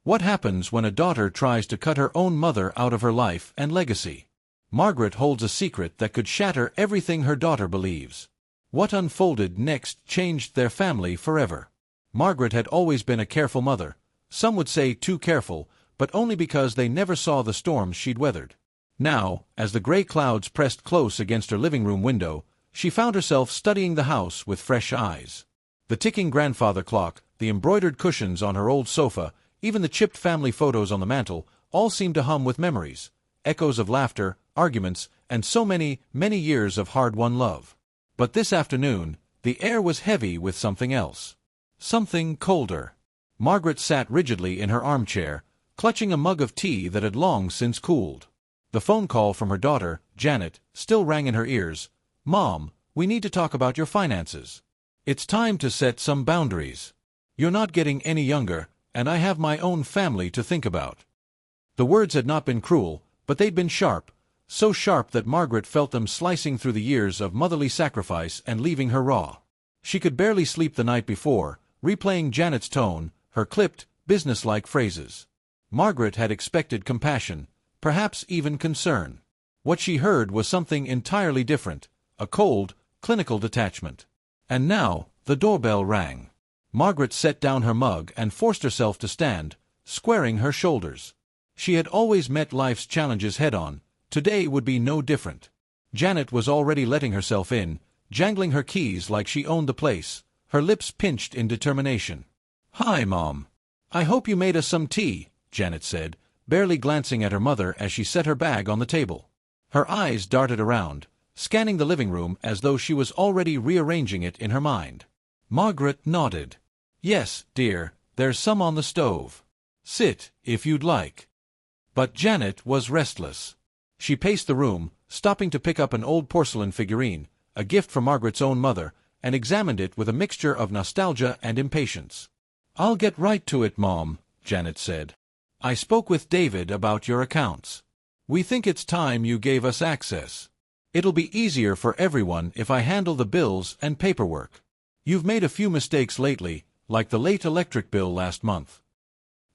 What happens when a daughter tries to cut her own mother out of her life and legacy? Margaret holds a secret that could shatter everything her daughter believes. What unfolded next changed their family forever. Margaret had always been a careful mother, some would say too careful, but only because they never saw the storms she'd weathered. Now, as the gray clouds pressed close against her living room window, she found herself studying the house with fresh eyes. The ticking grandfather clock, the embroidered cushions on her old sofa, even the chipped family photos on the mantel, all seemed to hum with memories, echoes of laughter, arguments, and so many, many years of hard-won love. But this afternoon, the air was heavy with something else. Something colder. Margaret sat rigidly in her armchair, clutching a mug of tea that had long since cooled. The phone call from her daughter, Janet, still rang in her ears. "Mom, we need to talk about your finances. It's time to set some boundaries. You're not getting any younger, and I have my own family to think about." The words had not been cruel, but they'd been sharp, so sharp that Margaret felt them slicing through the years of motherly sacrifice and leaving her raw. She could barely sleep the night before, replaying Janet's tone, her clipped, businesslike phrases. Margaret had expected compassion, perhaps even concern. What she heard was something entirely different, a cold, clinical detachment. And now, the doorbell rang. Margaret set down her mug and forced herself to stand, squaring her shoulders. She had always met life's challenges head-on. Today would be no different. Janet was already letting herself in, jangling her keys like she owned the place, her lips pinched in determination. "Hi, Mom. I hope you made us some tea," Janet said, barely glancing at her mother as she set her bag on the table. Her eyes darted around, scanning the living room as though she was already rearranging it in her mind. Margaret nodded. "Yes, dear, there's some on the stove. Sit, if you'd like." But Janet was restless. She paced the room, stopping to pick up an old porcelain figurine, a gift from Margaret's own mother, and examined it with a mixture of nostalgia and impatience. "I'll get right to it, Mom," Janet said. "I spoke with David about your accounts. We think it's time you gave us access. It'll be easier for everyone if I handle the bills and paperwork. You've made a few mistakes lately, like the late electric bill last month."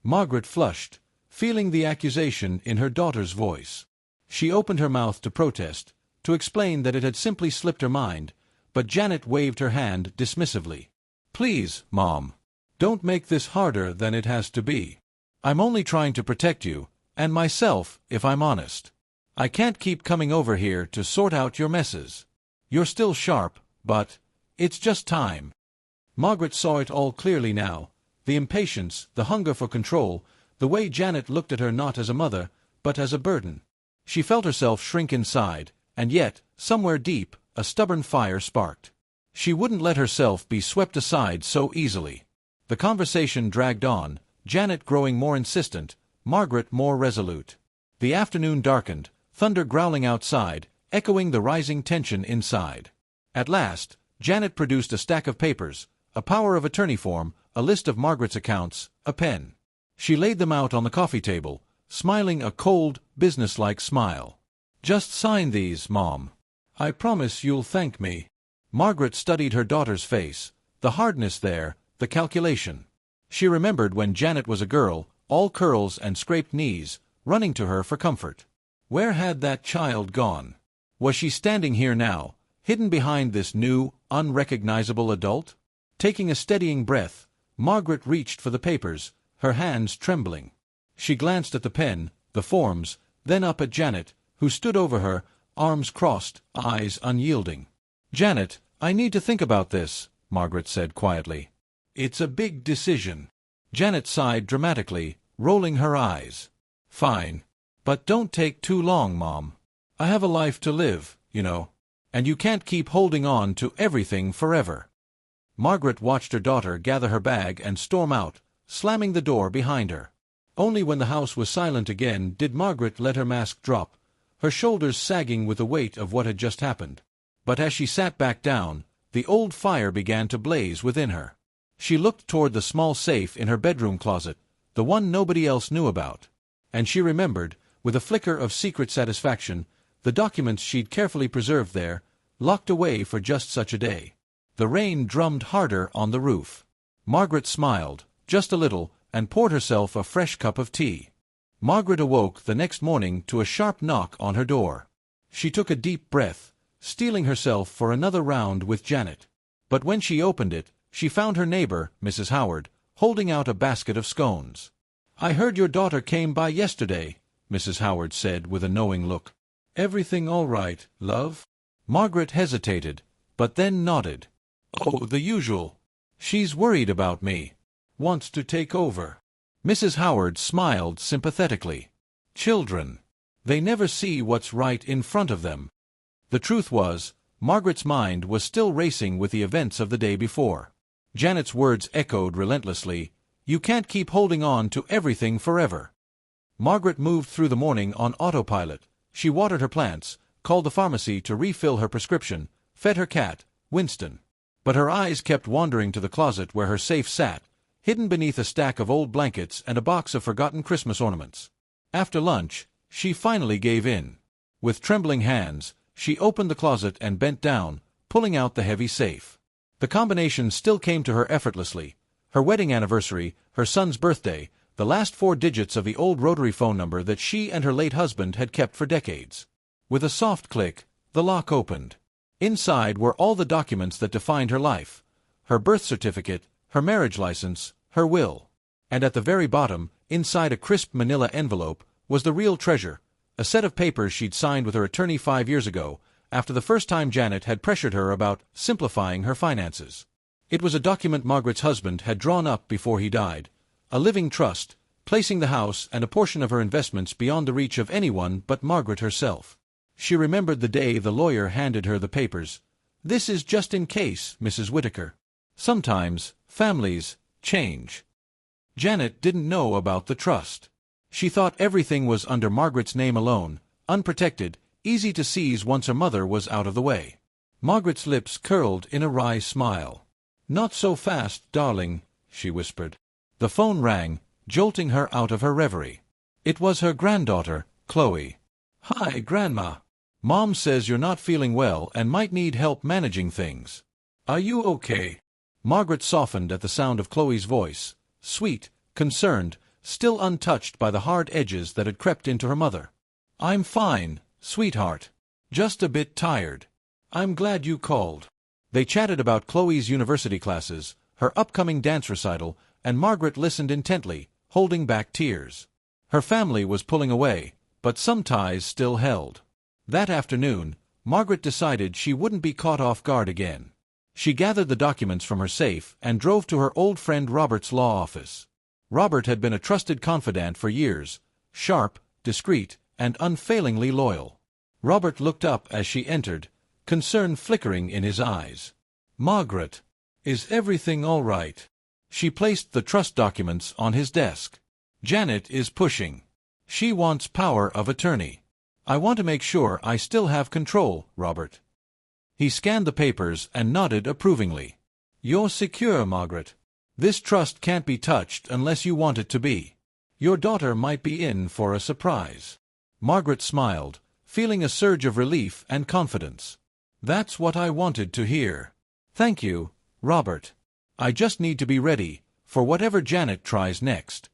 Margaret flushed, feeling the accusation in her daughter's voice. She opened her mouth to protest, to explain that it had simply slipped her mind, but Janet waved her hand dismissively. "Please, Mom, don't make this harder than it has to be. I'm only trying to protect you, and myself, if I'm honest. I can't keep coming over here to sort out your messes. You're still sharp, but it's just time." Margaret saw it all clearly now, the impatience, the hunger for control, the way Janet looked at her not as a mother, but as a burden. She felt herself shrink inside, and yet, somewhere deep, a stubborn fire sparked. She wouldn't let herself be swept aside so easily. The conversation dragged on, Janet growing more insistent, Margaret more resolute. The afternoon darkened, thunder growling outside, echoing the rising tension inside. At last, Janet produced a stack of papers, a power of attorney form, a list of Margaret's accounts, a pen. She laid them out on the coffee table, smiling a cold, businesslike smile. "Just sign these, Mom. I promise you'll thank me." Margaret studied her daughter's face, the hardness there, the calculation. She remembered when Janet was a girl, all curls and scraped knees, running to her for comfort. Where had that child gone? Was she standing here now, hidden behind this new, unrecognizable adult? Taking a steadying breath, Margaret reached for the papers, her hands trembling. She glanced at the pen, the forms, then up at Janet, who stood over her, arms crossed, eyes unyielding. "Janet, I need to think about this," Margaret said quietly. "It's a big decision." Janet sighed dramatically, rolling her eyes. "Fine. But don't take too long, Mom. I have a life to live, you know. And you can't keep holding on to everything forever." Margaret watched her daughter gather her bag and storm out, slamming the door behind her. Only when the house was silent again did Margaret let her mask drop, her shoulders sagging with the weight of what had just happened. But as she sat back down, the old fire began to blaze within her. She looked toward the small safe in her bedroom closet, the one nobody else knew about. And she remembered, with a flicker of secret satisfaction, the documents she'd carefully preserved there, locked away for just such a day. The rain drummed harder on the roof. Margaret smiled, just a little, and poured herself a fresh cup of tea. Margaret awoke the next morning to a sharp knock on her door. She took a deep breath, steeling herself for another round with Janet. But when she opened it, she found her neighbor, Mrs. Howard, holding out a basket of scones. "I heard your daughter came by yesterday," Mrs. Howard said with a knowing look. "Everything all right, love?" Margaret hesitated, but then nodded. "Oh, the usual. She's worried about me. Wants to take over." Mrs. Howard smiled sympathetically. Children. They never see what's right in front of them. The truth was, Margaret's mind was still racing with the events of the day before. Janet's words echoed relentlessly, "You can't keep holding on to everything forever." Margaret moved through the morning on autopilot. She watered her plants, called the pharmacy to refill her prescription, fed her cat, Winston. But her eyes kept wandering to the closet where her safe sat, hidden beneath a stack of old blankets and a box of forgotten Christmas ornaments. After lunch, she finally gave in. With trembling hands, she opened the closet and bent down, pulling out the heavy safe. The combination still came to her effortlessly. Her wedding anniversary, her son's birthday, the last 4 digits of the old rotary phone number that she and her late husband had kept for decades. With a soft click, the lock opened. Inside were all the documents that defined her life: her birth certificate, her marriage license, her will. And at the very bottom, inside a crisp manila envelope, was the real treasure, a set of papers she'd signed with her attorney 5 years ago, after the first time Janet had pressured her about simplifying her finances. It was a document Margaret's husband had drawn up before he died, a living trust, placing the house and a portion of her investments beyond the reach of anyone but Margaret herself. She remembered the day the lawyer handed her the papers. "This is just in case, Mrs. Whittaker. Sometimes, families change." Janet didn't know about the trust. She thought everything was under Margaret's name alone, unprotected, easy to seize once her mother was out of the way. Margaret's lips curled in a wry smile. "Not so fast, darling," she whispered. The phone rang, jolting her out of her reverie. It was her granddaughter, Chloe. "Hi, Grandma. Mom says you're not feeling well and might need help managing things. Are you okay?" Margaret softened at the sound of Chloe's voice, sweet, concerned, still untouched by the hard edges that had crept into her mother. "I'm fine, sweetheart. Just a bit tired. I'm glad you called." They chatted about Chloe's university classes, her upcoming dance recital, and Margaret listened intently, holding back tears. Her family was pulling away, but some ties still held. That afternoon, Margaret decided she wouldn't be caught off guard again. She gathered the documents from her safe and drove to her old friend Robert's law office. Robert had been a trusted confidant for years, sharp, discreet, and unfailingly loyal. Robert looked up as she entered, concern flickering in his eyes. "Margaret, is everything all right?" She placed the trust documents on his desk. "Janet is pushing. She wants power of attorney. I want to make sure I still have control, Robert." He scanned the papers and nodded approvingly. "You're secure, Margaret. This trust can't be touched unless you want it to be. Your daughter might be in for a surprise." Margaret smiled, feeling a surge of relief and confidence. "That's what I wanted to hear. Thank you, Robert. I just need to be ready for whatever Janet tries next."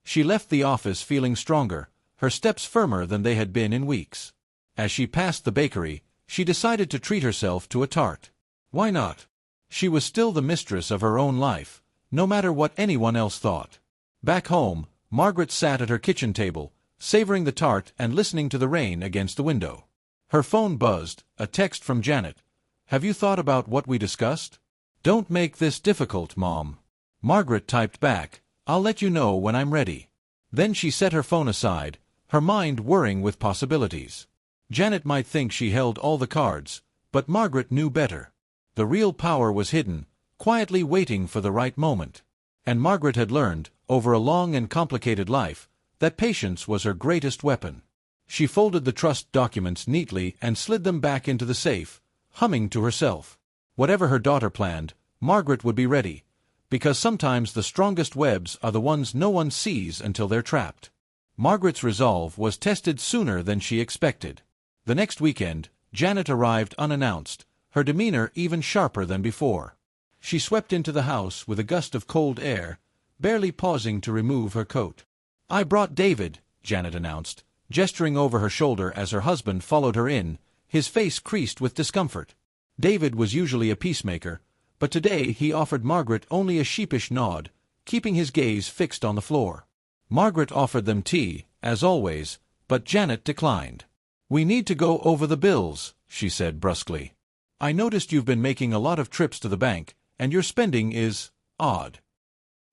She left the office feeling stronger, her steps firmer than they had been in weeks. As she passed the bakery, she decided to treat herself to a tart. Why not? She was still the mistress of her own life, no matter what anyone else thought. Back home, Margaret sat at her kitchen table, savoring the tart and listening to the rain against the window. Her phone buzzed, a text from Janet. "Have you thought about what we discussed?" "Don't make this difficult, Mom." Margaret typed back, "I'll let you know when I'm ready." Then she set her phone aside, her mind whirring with possibilities. Janet might think she held all the cards, but Margaret knew better. The real power was hidden, quietly waiting for the right moment. And Margaret had learned, over a long and complicated life, that patience was her greatest weapon. She folded the trust documents neatly and slid them back into the safe, humming to herself. Whatever her daughter planned, Margaret would be ready, because sometimes the strongest webs are the ones no one sees until they're trapped. Margaret's resolve was tested sooner than she expected. The next weekend, Janet arrived unannounced, her demeanor even sharper than before. She swept into the house with a gust of cold air, barely pausing to remove her coat. "I brought David," Janet announced, gesturing over her shoulder as her husband followed her in, his face creased with discomfort. David was usually a peacemaker, but today he offered Margaret only a sheepish nod, keeping his gaze fixed on the floor. Margaret offered them tea, as always, but Janet declined. "We need to go over the bills," she said brusquely. "I noticed you've been making a lot of trips to the bank, and your spending is odd."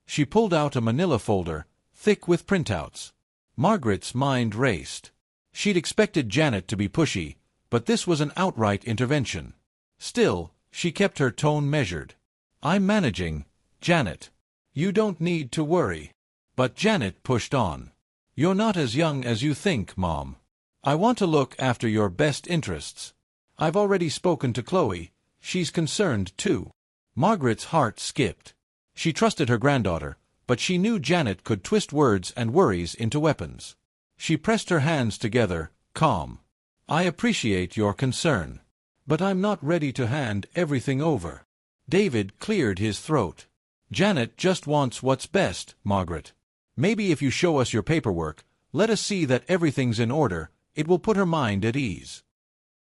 She pulled out a manila folder, thick with printouts. Margaret's mind raced. She'd expected Janet to be pushy, but this was an outright intervention. Still, she kept her tone measured. "I'm managing, Janet. You don't need to worry." But Janet pushed on. "You're not as young as you think, Mom. I want to look after your best interests. I've already spoken to Chloe. She's concerned, too." Margaret's heart skipped. She trusted her granddaughter, but she knew Janet could twist words and worries into weapons. She pressed her hands together, calm. "I appreciate your concern. But I'm not ready to hand everything over." David cleared his throat. "Janet just wants what's best, Margaret. Maybe if you show us your paperwork, let us see that everything's in order, it will put her mind at ease."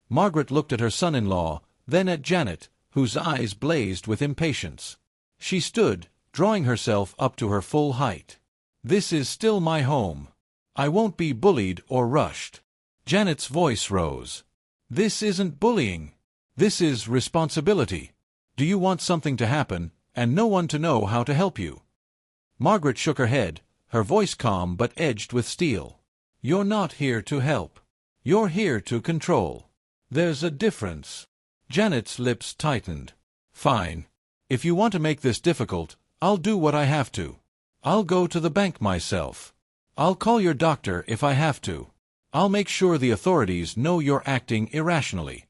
Margaret looked at her son-in-law, then at Janet, whose eyes blazed with impatience. She stood, drawing herself up to her full height. "This is still my home. I won't be bullied or rushed." Janet's voice rose. "This isn't bullying. This is responsibility. Do you want something to happen, and no one to know how to help you?" Margaret shook her head, her voice calm but edged with steel. "You're not here to help. You're here to control. There's a difference." Janet's lips tightened. "Fine. If you want to make this difficult, I'll do what I have to. I'll go to the bank myself. I'll call your doctor if I have to. I'll make sure the authorities know you're acting irrationally."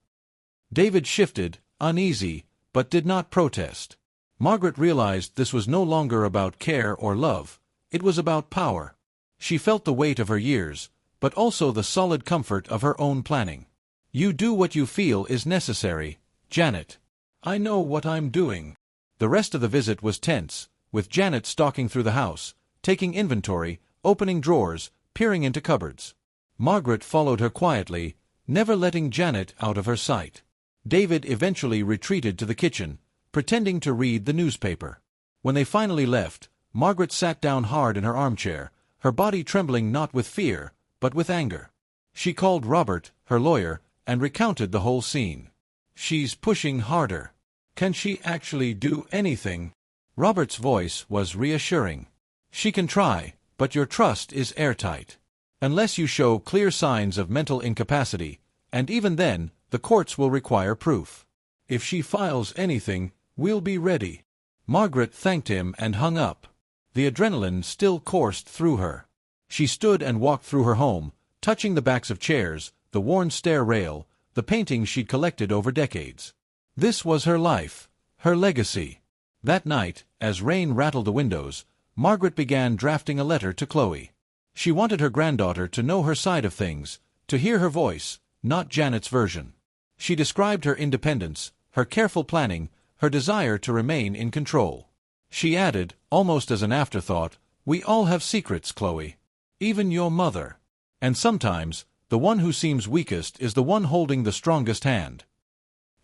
David shifted, uneasy, but did not protest. Margaret realized this was no longer about care or love, it was about power. She felt the weight of her years, but also the solid comfort of her own planning. "You do what you feel is necessary, Janet." "I know what I'm doing." The rest of the visit was tense, with Janet stalking through the house, taking inventory, opening drawers, peering into cupboards. Margaret followed her quietly, never letting Janet out of her sight. David eventually retreated to the kitchen, pretending to read the newspaper. When they finally left, Margaret sat down hard in her armchair, her body trembling not with fear, but with anger. She called Robert, her lawyer, and recounted the whole scene. "She's pushing harder. Can she actually do anything?" Robert's voice was reassuring. "She can try, but your trust is airtight. Unless you show clear signs of mental incapacity, and even then, the courts will require proof. If she files anything, we'll be ready." Margaret thanked him and hung up. The adrenaline still coursed through her. She stood and walked through her home, touching the backs of chairs, the worn stair rail, the paintings she'd collected over decades. This was her life, her legacy. That night, as rain rattled the windows, Margaret began drafting a letter to Chloe. She wanted her granddaughter to know her side of things, to hear her voice, not Janet's version. She described her independence, her careful planning, her desire to remain in control. She added, almost as an afterthought, "We all have secrets, Chloe. Even your mother. And sometimes, the one who seems weakest is the one holding the strongest hand."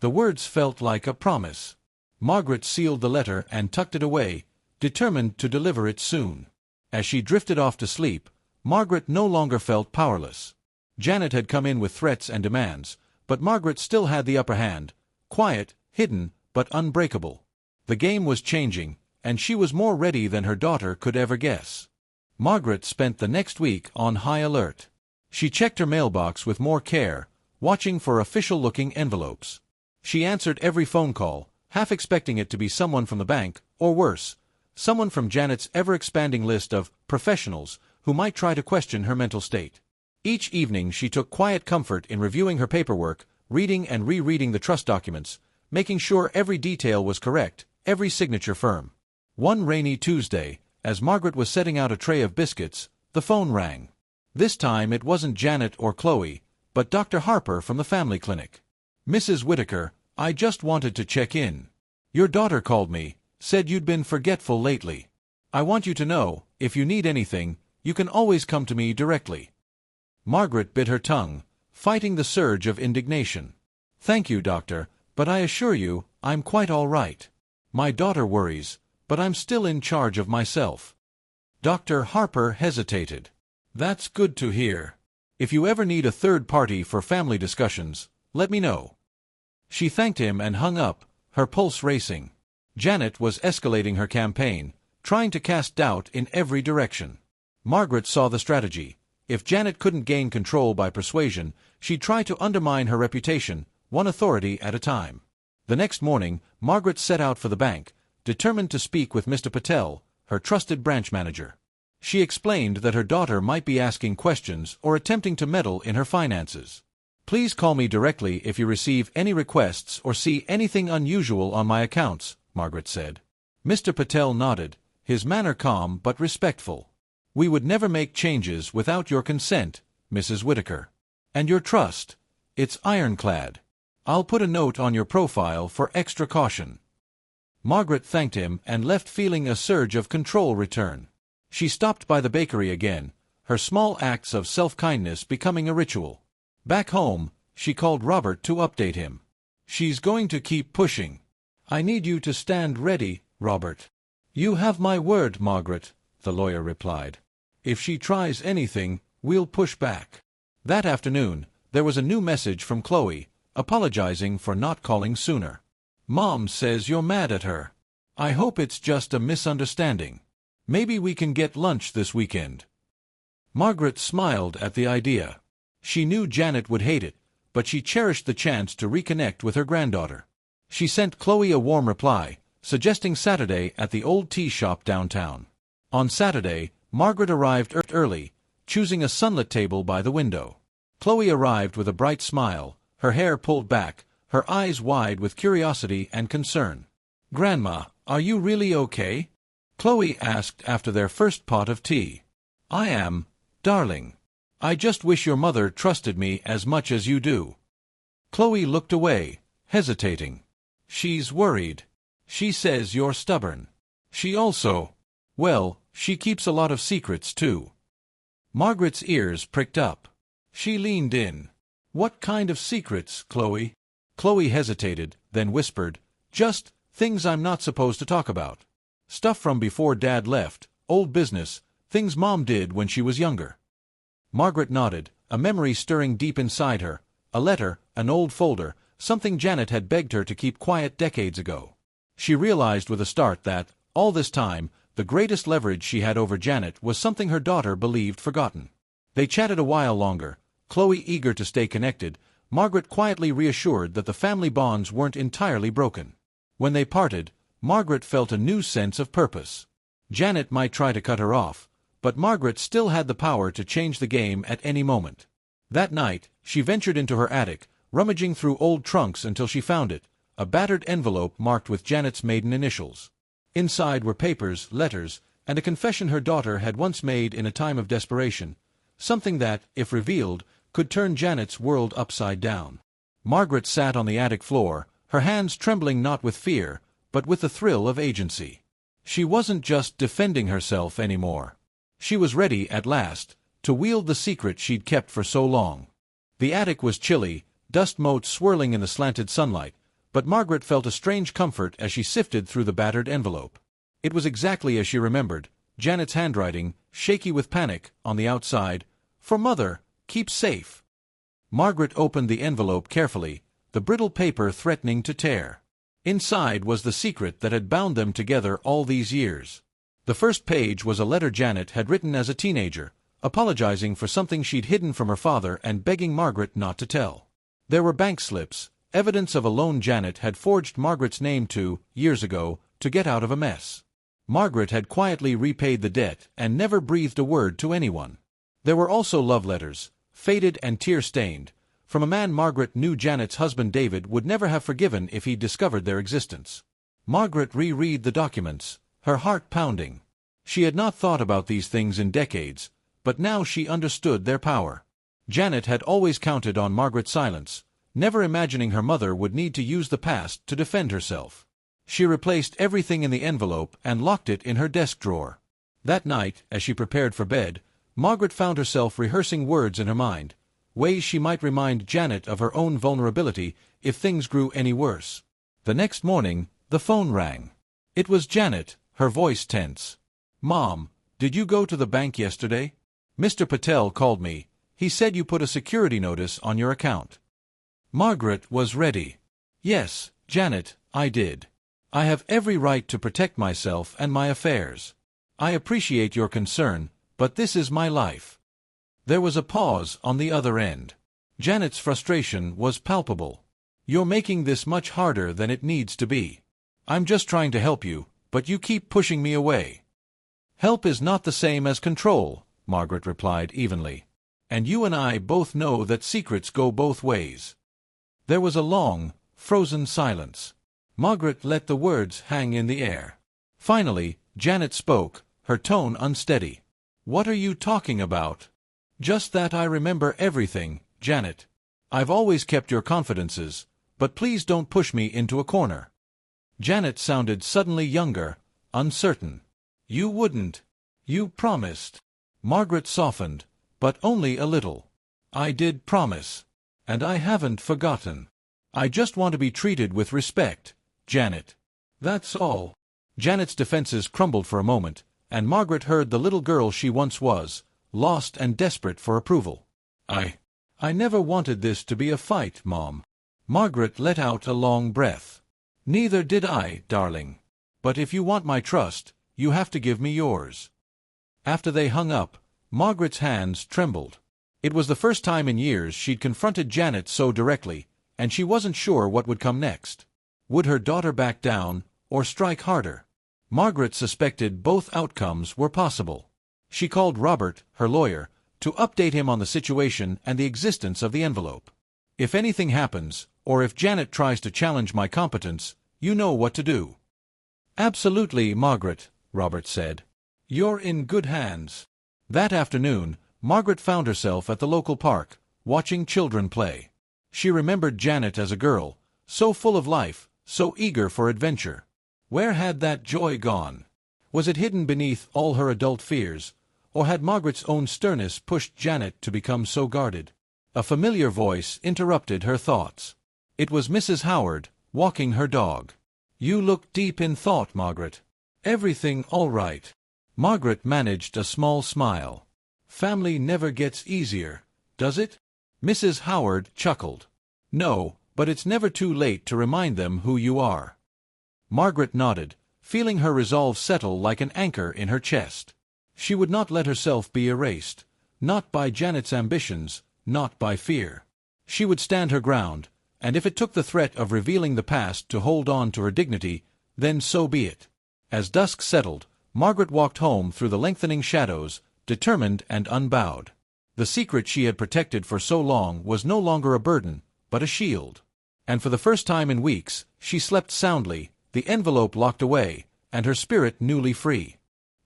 The words felt like a promise. Margaret sealed the letter and tucked it away, determined to deliver it soon. As she drifted off to sleep, Margaret no longer felt powerless. Janet had come in with threats and demands, but Margaret still had the upper hand, quiet, hidden, but unbreakable. The game was changing, and she was more ready than her daughter could ever guess. Margaret spent the next week on high alert. She checked her mailbox with more care, watching for official-looking envelopes. She answered every phone call, half expecting it to be someone from the bank, or worse, someone from Janet's ever-expanding list of professionals who might try to question her mental state. Each evening she took quiet comfort in reviewing her paperwork, reading and rereading the trust documents, making sure every detail was correct, every signature firm. One rainy Tuesday, as Margaret was setting out a tray of biscuits, the phone rang. This time it wasn't Janet or Chloe, but Dr. Harper from the family clinic. "Mrs. Whitaker, I just wanted to check in. Your daughter called me, said you'd been forgetful lately." I want you to know, if you need anything, you can always come to me directly." Margaret bit her tongue, fighting the surge of indignation. "Thank you, doctor, but I assure you, I'm quite all right. My daughter worries, but I'm still in charge of myself." Dr. Harper hesitated. "That's good to hear. If you ever need a third party for family discussions, let me know." She thanked him and hung up, her pulse racing. Janet was escalating her campaign, trying to cast doubt in every direction. Margaret saw the strategy. If Janet couldn't gain control by persuasion, she'd try to undermine her reputation, one authority at a time. The next morning, Margaret set out for the bank, determined to speak with Mr. Patel, her trusted branch manager. She explained that her daughter might be asking questions or attempting to meddle in her finances. "Please call me directly if you receive any requests or see anything unusual on my accounts," Margaret said. Mr. Patel nodded, his manner calm but respectful. "We would never make changes without your consent, Mrs. Whitaker. And your trust. It's ironclad. I'll put a note on your profile for extra caution." Margaret thanked him and left feeling a surge of control return. She stopped by the bakery again, her small acts of self-kindness becoming a ritual. Back home, she called Robert to update him. "She's going to keep pushing. I need you to stand ready, Robert." "You have my word, Margaret," the lawyer replied. "If she tries anything, we'll push back." That afternoon, there was a new message from Chloe, apologizing for not calling sooner. "Mom says you're mad at her. I hope it's just a misunderstanding. Maybe we can get lunch this weekend." Margaret smiled at the idea. She knew Janet would hate it, but she cherished the chance to reconnect with her granddaughter. She sent Chloe a warm reply, suggesting Saturday at the old tea shop downtown. On Saturday, Margaret arrived early, choosing a sunlit table by the window. Chloe arrived with a bright smile, her hair pulled back, her eyes wide with curiosity and concern. "Grandma, are you really okay?" Chloe asked after their first pot of tea. "I am, darling. I just wish your mother trusted me as much as you do." Chloe looked away, hesitating. "She's worried. She says you're stubborn. She also... well, she keeps a lot of secrets, too." Margaret's ears pricked up. She leaned in. "What kind of secrets, Chloe?" Chloe hesitated, then whispered, "Just things I'm not supposed to talk about. Stuff from before Dad left, old business, things Mom did when she was younger." Margaret nodded, a memory stirring deep inside her, a letter, an old folder, something Janet had begged her to keep quiet decades ago. She realized with a start that, all this time, the greatest leverage she had over Janet was something her daughter believed forgotten. They chatted a while longer, Chloe eager to stay connected, Margaret quietly reassured that the family bonds weren't entirely broken. When they parted, Margaret felt a new sense of purpose. Janet might try to cut her off, but Margaret still had the power to change the game at any moment. That night, she ventured into her attic, rummaging through old trunks until she found it, a battered envelope marked with Janet's maiden initials. Inside were papers, letters, and a confession her daughter had once made in a time of desperation, something that, if revealed, could turn Janet's world upside down. Margaret sat on the attic floor, her hands trembling not with fear, but with the thrill of agency. She wasn't just defending herself anymore. She was ready, at last, to wield the secret she'd kept for so long. The attic was chilly, dust motes swirling in the slanted sunlight, but Margaret felt a strange comfort as she sifted through the battered envelope. It was exactly as she remembered, Janet's handwriting, shaky with panic, on the outside, "For Mother, keep safe." Margaret opened the envelope carefully, the brittle paper threatening to tear. Inside was the secret that had bound them together all these years. The first page was a letter Janet had written as a teenager, apologizing for something she'd hidden from her father and begging Margaret not to tell. There were bank slips, evidence of a loan Janet had forged Margaret's name to, years ago, to get out of a mess. Margaret had quietly repaid the debt and never breathed a word to anyone. There were also love letters, faded and tear-stained, from a man Margaret knew Janet's husband David would never have forgiven if he'd discovered their existence. Margaret reread the documents, her heart pounding. She had not thought about these things in decades, but now she understood their power. Janet had always counted on Margaret's silence, never imagining her mother would need to use the past to defend herself. She replaced everything in the envelope and locked it in her desk drawer. That night, as she prepared for bed, Margaret found herself rehearsing words in her mind, ways she might remind Janet of her own vulnerability if things grew any worse. The next morning, the phone rang. It was Janet, her voice tense. "Mom, did you go to the bank yesterday? Mr. Patel called me. He said you put a security notice on your account." Margaret was ready. "Yes, Janet, I did. I have every right to protect myself and my affairs. I appreciate your concern, but this is my life." There was a pause on the other end. Janet's frustration was palpable. "You're making this much harder than it needs to be. I'm just trying to help you, but you keep pushing me away." "Help is not the same as control," Margaret replied evenly. "And you and I both know that secrets go both ways." There was a long, frozen silence. Margaret let the words hang in the air. Finally, Janet spoke, her tone unsteady. "What are you talking about?" "Just that I remember everything, Janet. I've always kept your confidences, but please don't push me into a corner." Janet sounded suddenly younger, uncertain. "You wouldn't. You promised." Margaret softened, but only a little. "I did promise. And I haven't forgotten. I just want to be treated with respect, Janet. That's all." Janet's defenses crumbled for a moment, and Margaret heard the little girl she once was, lost and desperate for approval. I never wanted this to be a fight, Mom." Margaret let out a long breath. "Neither did I, darling. But if you want my trust, you have to give me yours." After they hung up, Margaret's hands trembled. It was the first time in years she'd confronted Janet so directly, and she wasn't sure what would come next. Would her daughter back down, or strike harder? Margaret suspected both outcomes were possible. She called Robert, her lawyer, to update him on the situation and the existence of the envelope. "If anything happens, or if Janet tries to challenge my competence, you know what to do." "Absolutely, Margaret," Robert said. "You're in good hands." That afternoon, Margaret found herself at the local park, watching children play. She remembered Janet as a girl, so full of life, so eager for adventure. Where had that joy gone? Was it hidden beneath all her adult fears, or had Margaret's own sternness pushed Janet to become so guarded? A familiar voice interrupted her thoughts. It was Mrs. Howard, walking her dog. "You look deep in thought, Margaret. Everything all right?" Margaret managed a small smile. "Family never gets easier, does it?" Mrs. Howard chuckled. "No, but it's never too late to remind them who you are." Margaret nodded, feeling her resolve settle like an anchor in her chest. She would not let herself be erased, not by Janet's ambitions, not by fear. She would stand her ground, and if it took the threat of revealing the past to hold on to her dignity, then so be it. As dusk settled, Margaret walked home through the lengthening shadows, determined and unbowed. The secret she had protected for so long was no longer a burden, but a shield. And for the first time in weeks, she slept soundly, the envelope locked away, and her spirit newly free.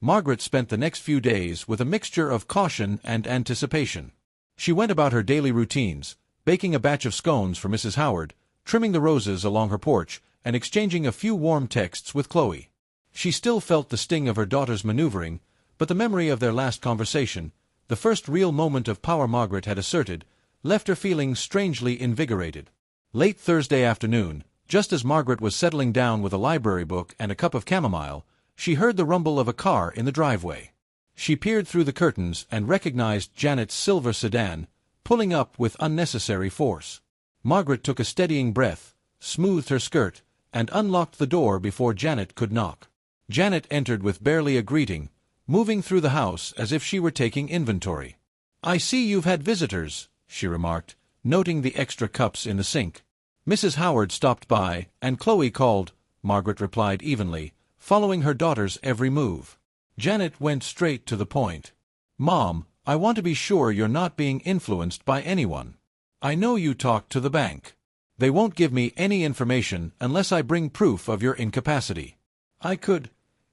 Margaret spent the next few days with a mixture of caution and anticipation. She went about her daily routines, baking a batch of scones for Mrs. Howard, trimming the roses along her porch, and exchanging a few warm texts with Chloe. She still felt the sting of her daughter's maneuvering, but the memory of their last conversation, the first real moment of power Margaret had asserted, left her feeling strangely invigorated. Late Thursday afternoon, just as Margaret was settling down with a library book and a cup of chamomile, she heard the rumble of a car in the driveway. She peered through the curtains and recognized Janet's silver sedan, pulling up with unnecessary force. Margaret took a steadying breath, smoothed her skirt, and unlocked the door before Janet could knock. Janet entered with barely a greeting, moving through the house as if she were taking inventory. "I see you've had visitors," she remarked, noting the extra cups in the sink. "Mrs. Howard stopped by, and Chloe called," Margaret replied evenly, following her daughter's every move. Janet went straight to the point. "Mom, I want to be sure you're not being influenced by anyone. I know you talked to the bank. They won't give me any information unless I bring proof of your incapacity. I could,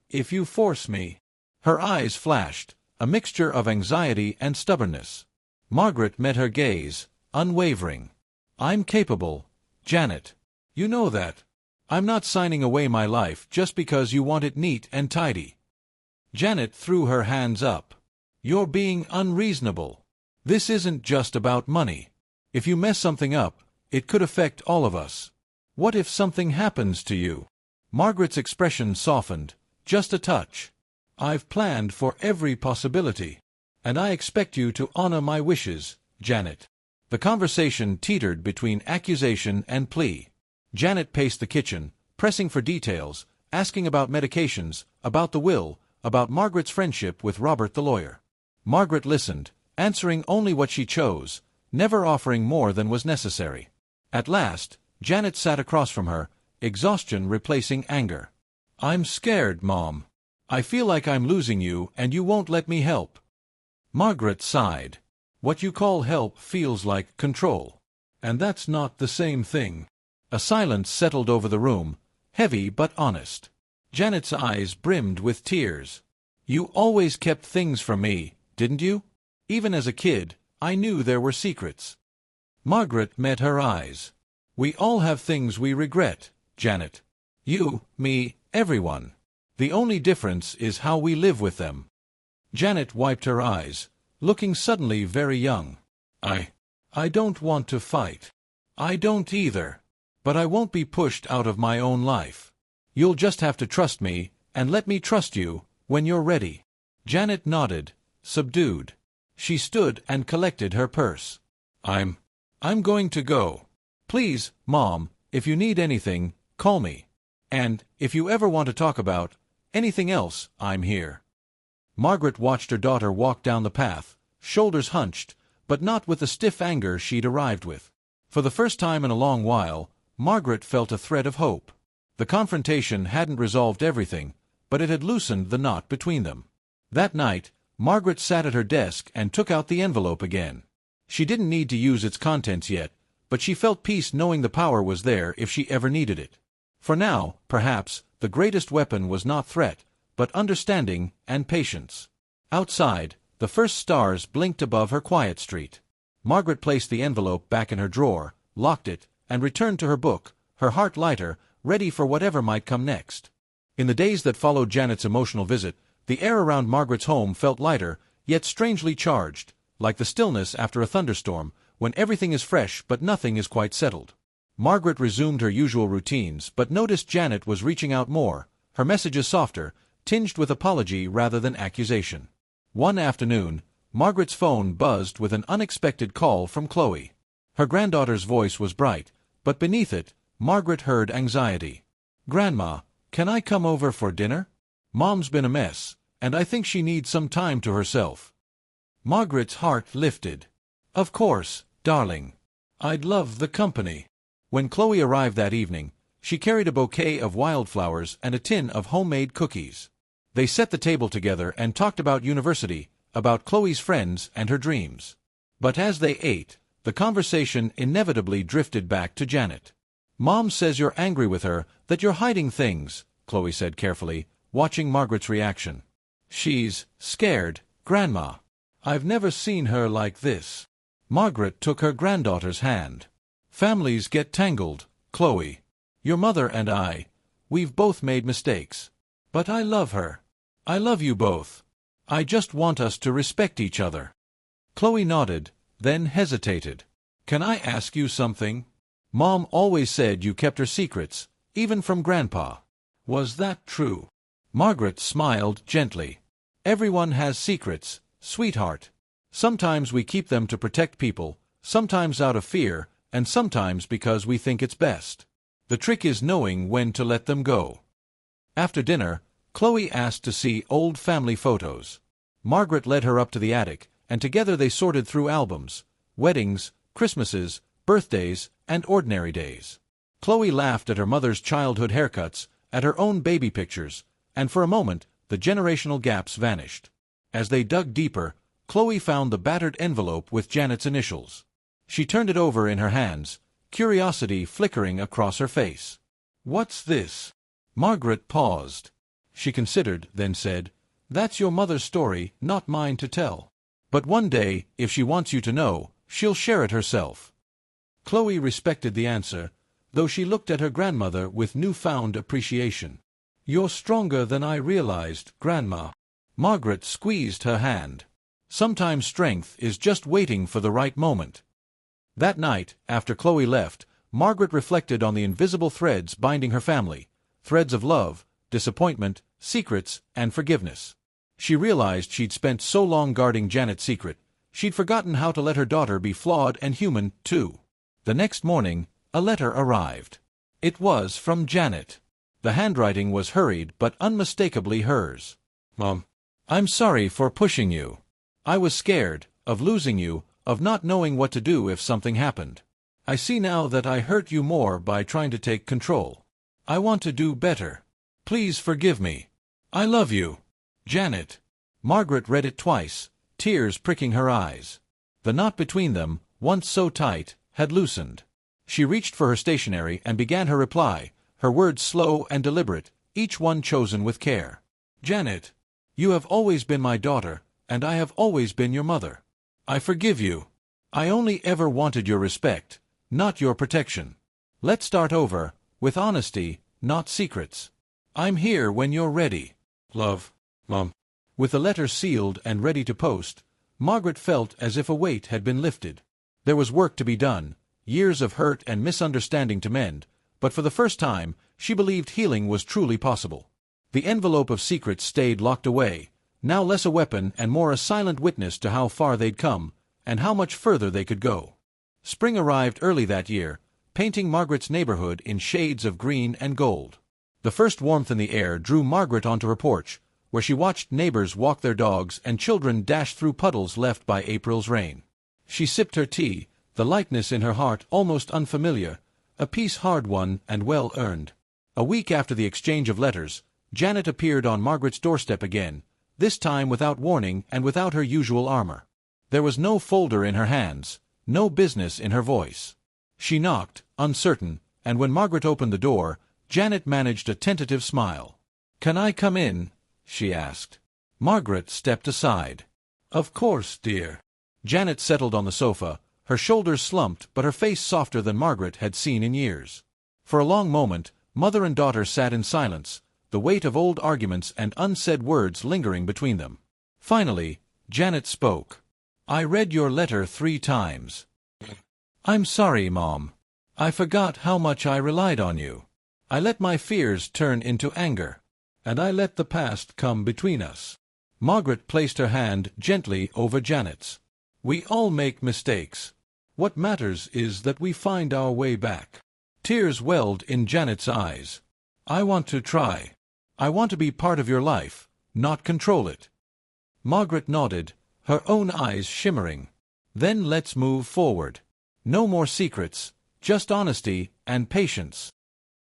if you force me." Her eyes flashed, a mixture of anxiety and stubbornness. Margaret met her gaze, unwavering. "I'm capable, Janet. You know that. I'm not signing away my life just because you want it neat and tidy. Janet threw her hands up. You're being unreasonable. This isn't just about money. If you mess something up, it could affect all of us. What if something happens to you? Margaret's expression softened, just a touch. I've planned for every possibility. And I expect you to honor my wishes, Janet. The conversation teetered between accusation and plea. Janet paced the kitchen, pressing for details, asking about medications, about the will, about Margaret's friendship with Robert the lawyer. Margaret listened, answering only what she chose, never offering more than was necessary. At last, Janet sat across from her, exhaustion replacing anger. I'm scared, Mom. I feel like I'm losing you and you won't let me help. Margaret sighed. What you call help feels like control. And that's not the same thing. A silence settled over the room, heavy but honest. Janet's eyes brimmed with tears. You always kept things from me, didn't you? Even as a kid, I knew there were secrets. Margaret met her eyes. We all have things we regret, Janet. You, me, everyone. The only difference is how we live with them. Janet wiped her eyes, looking suddenly very young. I don't want to fight. I don't either. But I won't be pushed out of my own life. You'll just have to trust me, and let me trust you, when you're ready. Janet nodded, subdued. She stood and collected her purse. I'm going to go. Please, Mom, if you need anything, call me. And, if you ever want to talk about anything else, I'm here. Margaret watched her daughter walk down the path, shoulders hunched, but not with the stiff anger she'd arrived with. For the first time in a long while, Margaret felt a thread of hope. The confrontation hadn't resolved everything, but it had loosened the knot between them. That night, Margaret sat at her desk and took out the envelope again. She didn't need to use its contents yet, but she felt peace knowing the power was there if she ever needed it. For now, perhaps, the greatest weapon was not threat, but understanding and patience. Outside, the first stars blinked above her quiet street. Margaret placed the envelope back in her drawer, locked it, and returned to her book, her heart lighter, ready for whatever might come next. In the days that followed Janet's emotional visit, the air around Margaret's home felt lighter, yet strangely charged, like the stillness after a thunderstorm, when everything is fresh but nothing is quite settled. Margaret resumed her usual routines but noticed Janet was reaching out more, her messages softer, tinged with apology rather than accusation. One afternoon, Margaret's phone buzzed with an unexpected call from Chloe. Her granddaughter's voice was bright, but beneath it, Margaret heard anxiety. "Grandma, can I come over for dinner? Mom's been a mess, and I think she needs some time to herself." Margaret's heart lifted. "Of course, darling. I'd love the company." When Chloe arrived that evening, she carried a bouquet of wildflowers and a tin of homemade cookies. They set the table together and talked about university, about Chloe's friends and her dreams. But as they ate, the conversation inevitably drifted back to Janet. "Mom says you're angry with her, that you're hiding things," Chloe said carefully, watching Margaret's reaction. "She's scared, Grandma. I've never seen her like this." Margaret took her granddaughter's hand. "Families get tangled, Chloe. Your mother and we've both made mistakes. But I love her. I love you both. I just want us to respect each other." Chloe nodded, then hesitated. "Can I ask you something? Mom always said you kept her secrets, even from Grandpa. Was that true?" Margaret smiled gently. "Everyone has secrets, sweetheart. Sometimes we keep them to protect people, sometimes out of fear, and sometimes because we think it's best. The trick is knowing when to let them go." After dinner, Chloe asked to see old family photos. Margaret led her up to the attic, and together they sorted through albums, weddings, Christmases, birthdays, and ordinary days. Chloe laughed at her mother's childhood haircuts, at her own baby pictures, and for a moment, the generational gaps vanished. As they dug deeper, Chloe found the battered envelope with Janet's initials. She turned it over in her hands, curiosity flickering across her face. "What's this?" Margaret paused. She considered, then said, "That's your mother's story, not mine to tell. But one day, if she wants you to know, she'll share it herself." Chloe respected the answer, though she looked at her grandmother with newfound appreciation. "You're stronger than I realized, Grandma." Margaret squeezed her hand. Sometimes strength is just waiting for the right moment. That night, after Chloe left, Margaret reflected on the invisible threads binding her family, threads of love, disappointment, secrets, and forgiveness. She realized she'd spent so long guarding Janet's secret, she'd forgotten how to let her daughter be flawed and human, too. The next morning, a letter arrived. It was from Janet. The handwriting was hurried but unmistakably hers. "Mom, I'm sorry for pushing you. I was scared, of losing you, of not knowing what to do if something happened. I see now that I hurt you more by trying to take control. I want to do better. Please forgive me. I love you. Janet." Margaret read it twice, tears pricking her eyes. The knot between them, once so tight, had loosened. She reached for her stationery and began her reply, her words slow and deliberate, each one chosen with care. "Janet, you have always been my daughter, and I have always been your mother. I forgive you. I only ever wanted your respect, not your protection. Let's start over, with honesty, not secrets. I'm here when you're ready. Love, Mom." With the letter sealed and ready to post, Margaret felt as if a weight had been lifted. There was work to be done, years of hurt and misunderstanding to mend, but for the first time, she believed healing was truly possible. The envelope of secrets stayed locked away, now less a weapon and more a silent witness to how far they'd come, and how much further they could go. Spring arrived early that year, painting Margaret's neighborhood in shades of green and gold. The first warmth in the air drew Margaret onto her porch, where she watched neighbors walk their dogs and children dash through puddles left by April's rain. She sipped her tea, the lightness in her heart almost unfamiliar, a peace hard-won and well-earned. A week after the exchange of letters, Janet appeared on Margaret's doorstep again, this time without warning and without her usual armor. There was no folder in her hands, no business in her voice. She knocked, uncertain, and when Margaret opened the door, Janet managed a tentative smile. "Can I come in?" she asked. Margaret stepped aside. "Of course, dear." Janet settled on the sofa, her shoulders slumped but her face softer than Margaret had seen in years. For a long moment, mother and daughter sat in silence, the weight of old arguments and unsaid words lingering between them. Finally, Janet spoke. "I read your letter 3 times. I'm sorry, Mom. I forgot how much I relied on you. I let my fears turn into anger. And I let the past come between us." Margaret placed her hand gently over Janet's. "We all make mistakes. What matters is that we find our way back." Tears welled in Janet's eyes. "I want to try. I want to be part of your life, not control it." Margaret nodded, her own eyes shimmering. "Then let's move forward. No more secrets, just honesty and patience."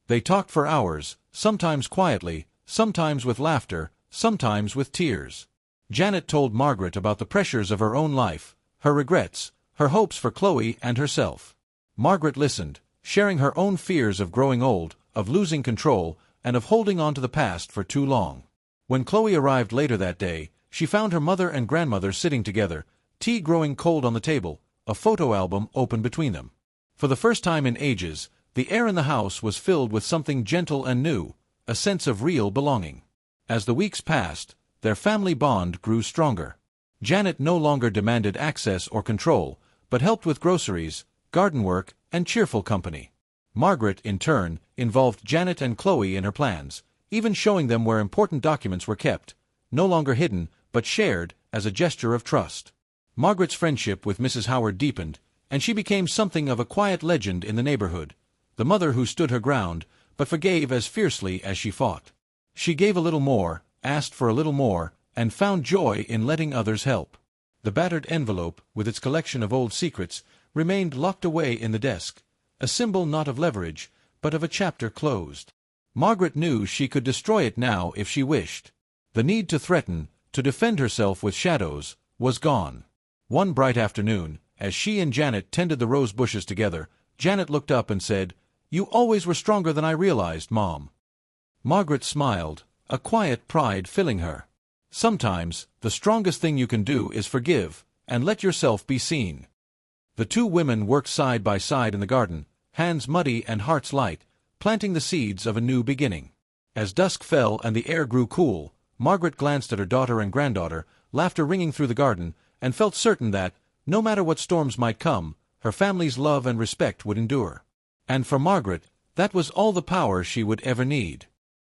They talked for hours, sometimes quietly, sometimes with laughter, sometimes with tears. Janet told Margaret about the pressures of her own life, her regrets, her hopes for Chloe and herself. Margaret listened, sharing her own fears of growing old, of losing control, and of holding on to the past for too long. When Chloe arrived later that day, she found her mother and grandmother sitting together, tea growing cold on the table, a photo album open between them. For the first time in ages, the air in the house was filled with something gentle and new, a sense of real belonging. As the weeks passed, their family bond grew stronger. Janet no longer demanded access or control, but helped with groceries, garden work, and cheerful company. Margaret, in turn, involved Janet and Chloe in her plans, even showing them where important documents were kept, no longer hidden, but shared as a gesture of trust. Margaret's friendship with Mrs. Howard deepened, and she became something of a quiet legend in the neighborhood, the mother who stood her ground, but forgave as fiercely as she fought. She gave a little more, asked for a little more, and found joy in letting others help. The battered envelope, with its collection of old secrets, remained locked away in the desk, a symbol not of leverage, but of a chapter closed. Margaret knew she could destroy it now if she wished. The need to threaten, to defend herself with shadows, was gone. One bright afternoon, as she and Janet tended the rose bushes together, Janet looked up and said, "You always were stronger than I realized, Mom." Margaret smiled, a quiet pride filling her. Sometimes, the strongest thing you can do is forgive, and let yourself be seen. The two women worked side by side in the garden, hands muddy and hearts light, planting the seeds of a new beginning. As dusk fell and the air grew cool, Margaret glanced at her daughter and granddaughter, laughter ringing through the garden, and felt certain that, no matter what storms might come, her family's love and respect would endure. And for Margaret, that was all the power she would ever need.